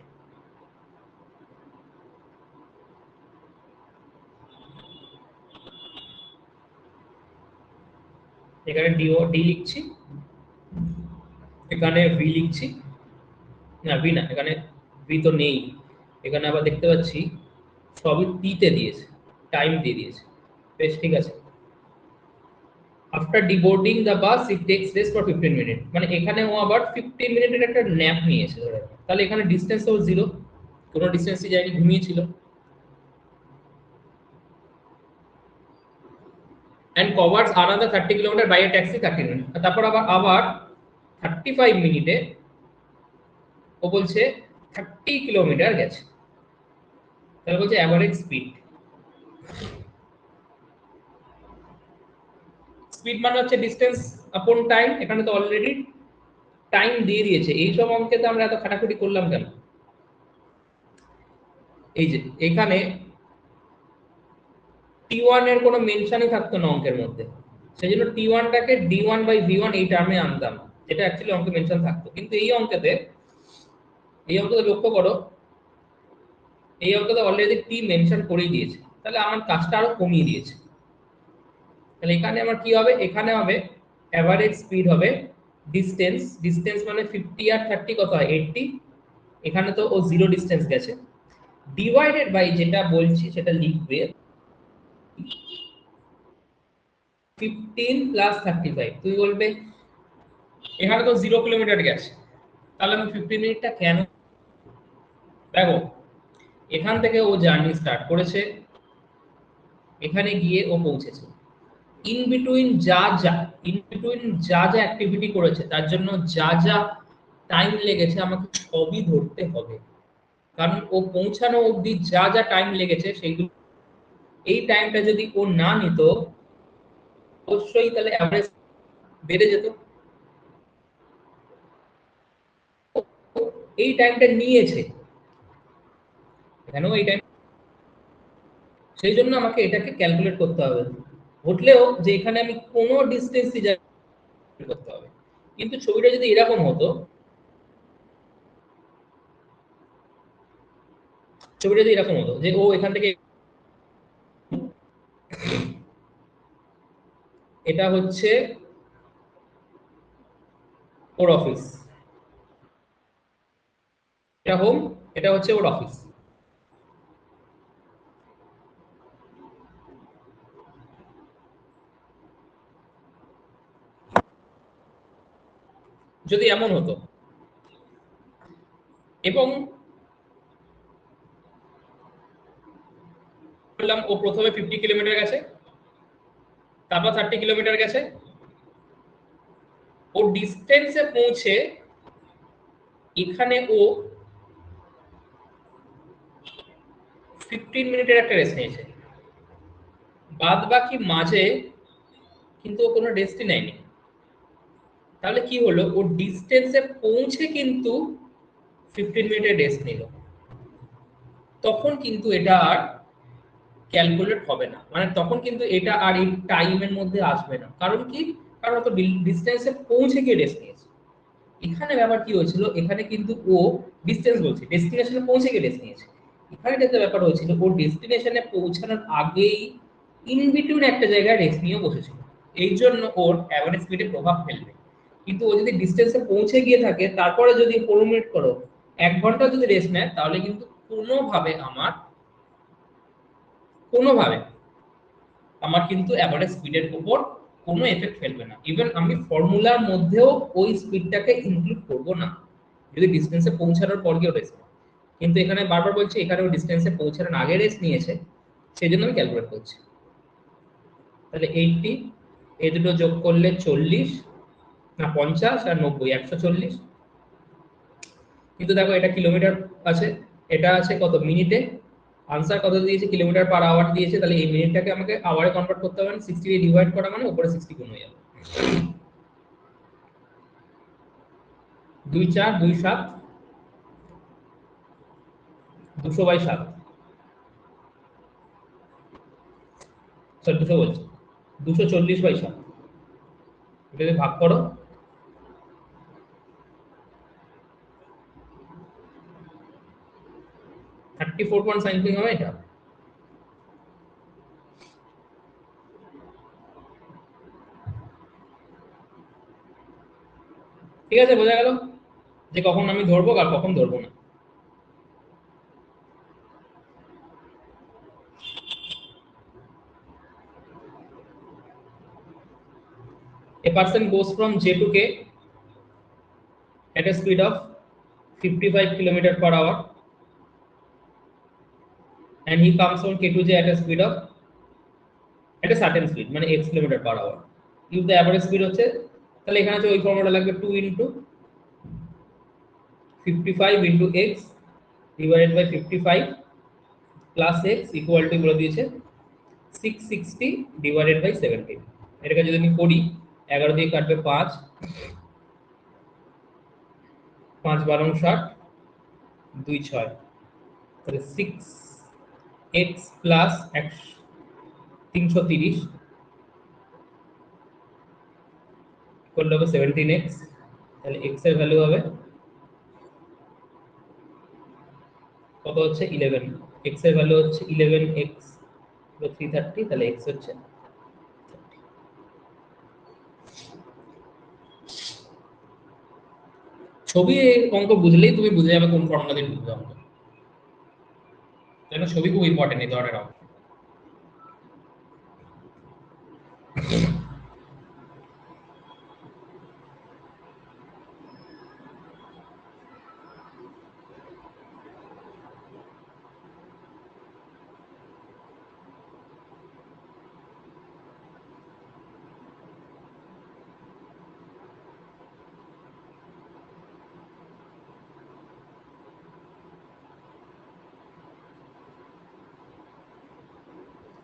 এখানে ডি লিখছি, এখানে ভি লিখছি, না ভি না, এখানে ভি তো নেই, এখানে আবার দেখতে পাচ্ছি সবই টি তে দিয়েছে, টাইম দিয়ে দিয়েছে, বেশ ঠিক আছে। After deboarding the bus it takes rest for 15 minute, মানে এখানে ও আবার 15 মিনিটের একটা ন্যাপ নিয়েছে ধরে, তাহলে এখানে ডিসটেন্স ও জিরো, কোনো ডিসটেন্সই যায়নি, ঘুমিয়েছিল। and covers another 30 kilometre by a taxi 30 minute. তারপর আবার 35 মিনিটে ও বলছে 30 কিলোমিটার গেছে, তাহলে বলছে অ্যাভারেজ স্পিড। স্পিড মানে হচ্ছে ডিস্টেন্স আপন টাইম, এখানে তো অলরেডি টাইম দিয়ে দিয়েছে। এই সব অঙ্কে তো আমরা এত খাটাখাটি করলাম কেন? এই যে এখানে T1 এর কোনো মেনশনই থাকতো না অঙ্কের মধ্যে, সেই জন্য T1 টাকে D1/V1 এই টার্মে আনতাম, যেটা অ্যাকচুয়ালি অঙ্কে মেনশন থাকতো। কিন্তু এই অঙ্কেতে লক্ষ্য করো, এই অঙ্কতে অলরেডি টি মেনশন করেই দিয়েছে, তাহলে আমার কাজটা আরো কমিয়ে দিয়েছে। তাহলে এখানে আমার কি হবে, এখানে হবে এভারেজ স্পিড হবে ডিস্টেন্স মানে 50 আর 30 কত হয় 80, এখানে তো ও জিরো ডিস্টেন্স গেছে, ডিভাইডেড বাই যেটা বলছি সেটা লিখবে 15 প্লাস 35। তুমি বলবে এখানে তো 0 কিলোমিটার গেছে, তাহলে আমি 15 মিনিটটা কেন? দেখো এখান থেকে ও জার্নি স্টার্ট করেছে, এখানে গিয়ে ও পৌঁছেছে, ইন বিটুইন যা যা অ্যাক্টিভিটি করেছে তার জন্য যা যা টাইম লেগেছে আমাকে সবই ধরতে হবে, কারণ ও পৌঁছানো অবধি যা যা টাইম লেগেছে সেইগুলো, এই টাইমটা যদি ও না নিত অবশ্যই তাহলে অ্যাভারেজ বেড়ে যেত। এই টাইমটা নিয়েছে, এখানেও এই টাইম, সেই জন্য আমাকে এটাকে ক্যালকুলেট করতে হবে, ঘটলেও যে এখানে আমি কোনো ডিস্টেন্সই করতে হবে। কিন্তু ছবিটা যদি এরকম হতো, ছবিটা যদি এরকম হতো যে ও এখান থেকে, এটা হচ্ছে ওর অফিস, এটা হোম, এটা হচ্ছে ওর অফিস। যদি এমন হতো এবং বললাম ও প্রথমে 50 কিলোমিটার গেছে, তারপর 30 কিলোমিটার গেছে, ও ডিস্টেন্সে পৌঁছে এখানে ও 15 মিনিটের একটা রেস্ট নিয়েছে, বাদ বাকি মাঝে কিন্তু ও কোনো রেস্টই নেয়নি। তাহলে কি হলো, ও ডিস্টেন্সে পৌঁছে কিন্তু 15 মিনিটের রেস্ট নিল, তখন কিন্তু এটা আর ক্যালকুলেট হবে না, মানে তখন কিন্তু এটা আর এই টাইমের মধ্যে আসবে না। কারণ কি, কারণ তো ডিস্টেন্সে পৌঁছে গিয়ে রেস্ট নিয়েছে। এখানে ব্যাপার কি হয়েছিল, এখানে কিন্তু ও ডিস্টেন্স বলছে, ডেস্টিনেশনে পৌঁছে গিয়ে রেস্ট নিয়েছে। এখানে যেটা ব্যাপার হয়েছিল, ও ডেস্টিনেশনে পৌঁছানোর আগেই ইন বিটুইন একটা জায়গায় রেস্ট নিয়ে বসেছিল, এই জন্য ওর অ্যাভারেজ স্পিডে প্রভাব ফেলবে। কিন্তু ও যদি ডিস্টেন্সে পৌঁছে গিয়ে থাকে, তারপরে যদি 15 মিনিট করো, 1 ঘন্টা যদি রেস্ট নেয়, তাহলে কিন্তু কোনোভাবে আমার কিন্তু অ্যাভারেজ স্পিডের উপর কোনো এফেক্ট ফেলবে না। ইভেন আমি ফর্মুলার মধ্যেও ওই স্পিডটাকে ইনক্লুড করব না, যদি ডিস্টেন্সে পৌঁছানোর পর গিয়ে রেস্ট। কিন্তু এখানে বারবার বলছি, এখানে ও ডিস্টেন্সে পৌঁছানোর আগে রেস্ট নিয়েছে, সেই জন্য আমি ক্যালকুলেট করছি। তাহলে 80 এই দুটো যোগ করলে 40 না 50 আর 90 140। কিন্তু দেখো এটা কিলোমিটার আছে, এটা আছে কত মিনিটে, আনসার কত দিয়েছে কিলোমিটার পার আওয়ার দিয়েছে, তাহলে এই মিনিটটাকে আমাকে আওয়ারে কনভার্ট করতে হবে, 60 দিয়ে ডিভাইড করা মানে উপরে 60 গুণ হয়ে যাবে। 2 4 2 7 200/7, সরি 200 বলছি, 240/7, এটাকে ভাগ করো, 34 সামথিং হবে এটা। ঠিক আছে, বোঝা গেল যে কখন আমি ধরবো আর কখন ধরবো না। A person goes from J to K at a speed of 55 km/h and he comes on K to J at a speed of at a certain speed মানে x km/h, if the average speed হচ্ছে, তাহলে এখানে যে ওই formula লাগবে 2 into 55 into x divided by 55 plus x equal to বলে দিয়েছে 660 divided by 17। এটাকে যদি আমি করি 11 দিয়ে কাটবে 5, 5 12 60, 2 6, তাহলে 6x প্লাস 330 করলে হবে 17x। তাহলে x এর ভ্যালু হবে কত হচ্ছে 11, x এর ভ্যালু হচ্ছে 11x 330, তাহলে x হচ্ছে 30। ছবি অঙ্ক বুঝলেই তুমি বুঝে যাবে কোন ফর্মুলা দিয়ে বুঝবে অঙ্ক, তাই না? ছবি খুব ইম্পর্টেন্ট এই ধরনের অঙ্ক।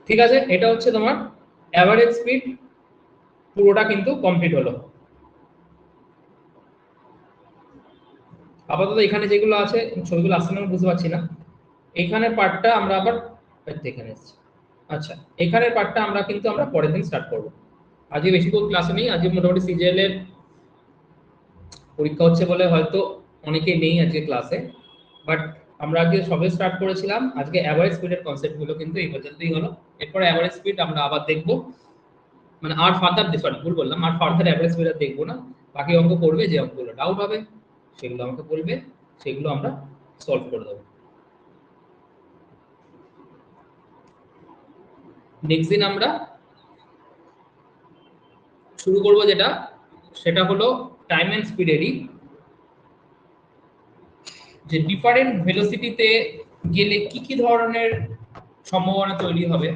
ঠিক আছে, এটা হচ্ছে তোমার অ্যাভারেজ স্পিড, পুরোটা কিন্তু কমপ্লিট হলো। আপাতত এখানে যেগুলো আছে ছবিগুলো আসলে আমি বুঝতে পারছি না, এইখানের পার্টটা আমরা আবার এখানে এসেছি। আচ্ছা, এখানের পার্টটা আমরা কিন্তু আমরা পরের দিন স্টার্ট করব। আজকে বেশি কোনো ক্লাসে নেই, আজকে মোটামুটি সিজিএল এর পরীক্ষা হচ্ছে বলে হয়তো অনেকেই নেই আজকে ক্লাসে, বাট আমরা আজকে সবে স্টার্ট করেছিলাম। আজকে অ্যাভারেজ স্পিডের কনসেপ্টগুলো কিন্তু এই পর্যন্তই হলো। এরপর অ্যাভারেজ স্পিড আমরা আবার দেখব, মানে আর ফার্দার সরি ভুল বললাম, আর ফার্দার অ্যাভারেজ স্পিড আর দেখবো না। বাকি অঙ্ক করবে, যে অঙ্কগুলো ডাউট হবে সেগুলো আমাকে বলবে, সেগুলো আমরা সলভ করে দেবো। নেক্সট দিন আমরা শুরু করব যেটা, সেটা হলো টাইম এন্ড স্পিডেরই, যে ডিফারেন্ট ভেলোসিটিতে গেলে কি কি ধরনের সম্ভাবনা তৈরি হবে,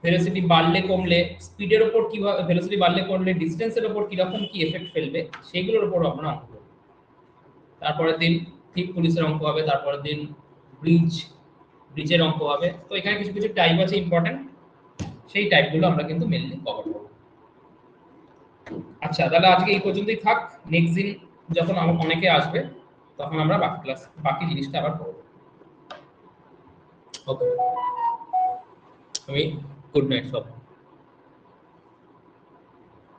ভেলোসিটি বাড়লে কমলে স্পিডের উপর কিভাবে, ভেলোসিটি বাড়লে কমলে ডিসটেন্সের উপর কি রকম কি এফেক্ট ফেলবে, সেগুলোর উপর আমরা অঙ্ক করব। তারপরের দিন ঠিক পুলিশের অঙ্ক হবে, তারপরের দিন ব্রিজের অঙ্ক হবে। তো এখানে কিছু কিছু টাইপ আছে ইম্পর্টেন্ট, সেই টাইপগুলো আমরা কিন্তু মেনলি কভার করব। আচ্ছা, তাহলে আজকে এই পর্যন্তই থাক। নেক্সট দিন যখন অনেকে আসবে তখন আমরা বাকি জিনিসটা আবার করব। ওকে, আমি গুড নাইট সব।